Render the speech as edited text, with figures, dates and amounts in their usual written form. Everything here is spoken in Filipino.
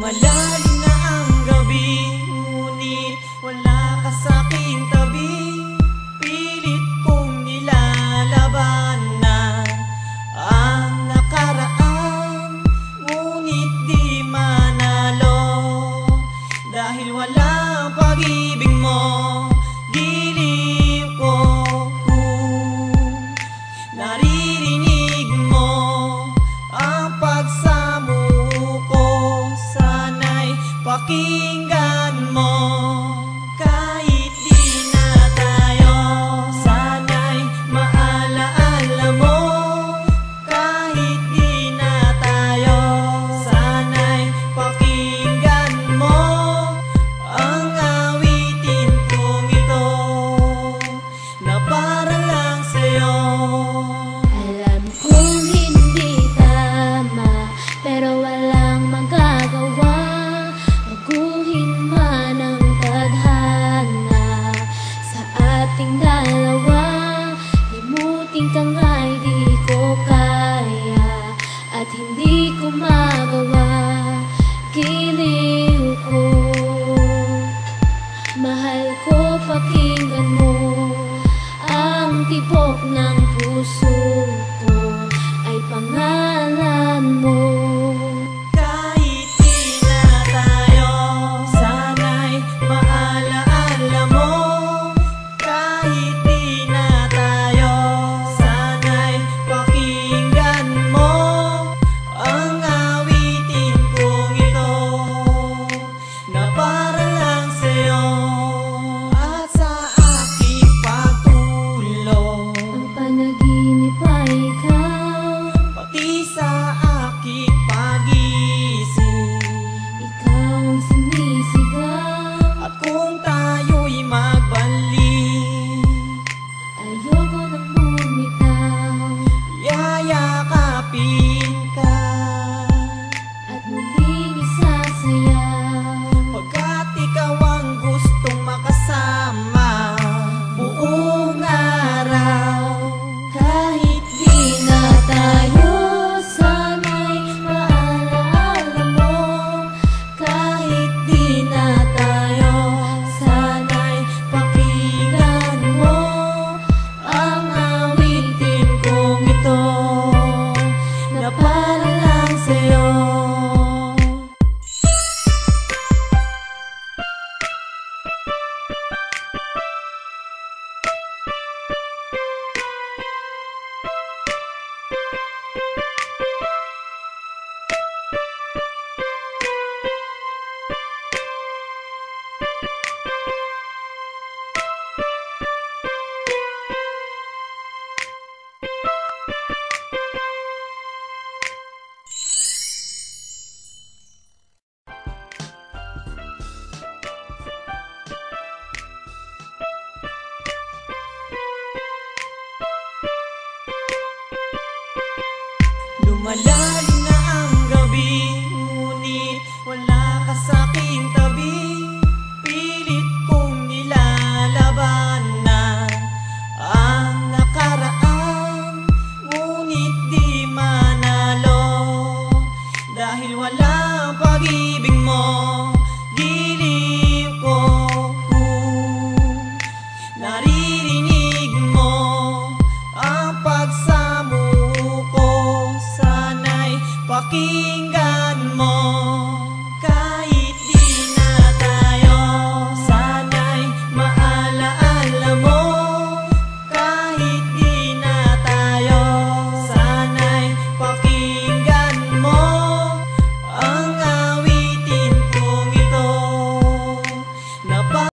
Lumalalim na ang gabi, ngunit wala ka sa'king tabi. Pilit kong nilalabanan ang nakaraan, ngunit di manalo. Dahil wala ang pag-ibig mo, giliw ko. Naririnig mo ang pagsamo ko, sana'y pakinggan mo. Kahit di na tayo, sana'y maalaala mo. Kahit di na tayo, sana'y pakinggan mo ang awitin kong ito na para lang sa'yo. Alam kong hindi tama, pero walang magagawa. Baguhin man ang tadhana sa ating dalawa. Limutin ka nga'y di ko kaya at hindi ko magawa. Giliw ko, mahal ko, pakinggan mo ang tibok ng puso ko ay pangalan mo. Kahit di na tayo, sana'y maalaala mo. Kahit di na tayo, sana'y pakinggan mo ang awitin kong ito na para lang sa'yo. At sa aking pagtulog, Ang panaginip ay ikaw, pati sa aking pag-isip, ikaw ang sinisigaw. at kung tayo'y magbalik, Ayoko nang bumitaw yayakapin ka at muling isasayaw. pagkat ikaw ang gustong makasama buong araw. Kahit di na tayo, sana'y maalaala mo. Kahit di na tayo, sana'y pakinggan mo ang awitin kong ito na para lang sa'yo. Lumalalim na ang gabi, ngunit wala ka sa'king tabi. Pilit kong nilalabanan ang nakaraan, ngunit di manalo. Dahil wala ang pag-ibig mo, giliw ko. Naririnig mo ang pagsamo ko, sana'y pakinggan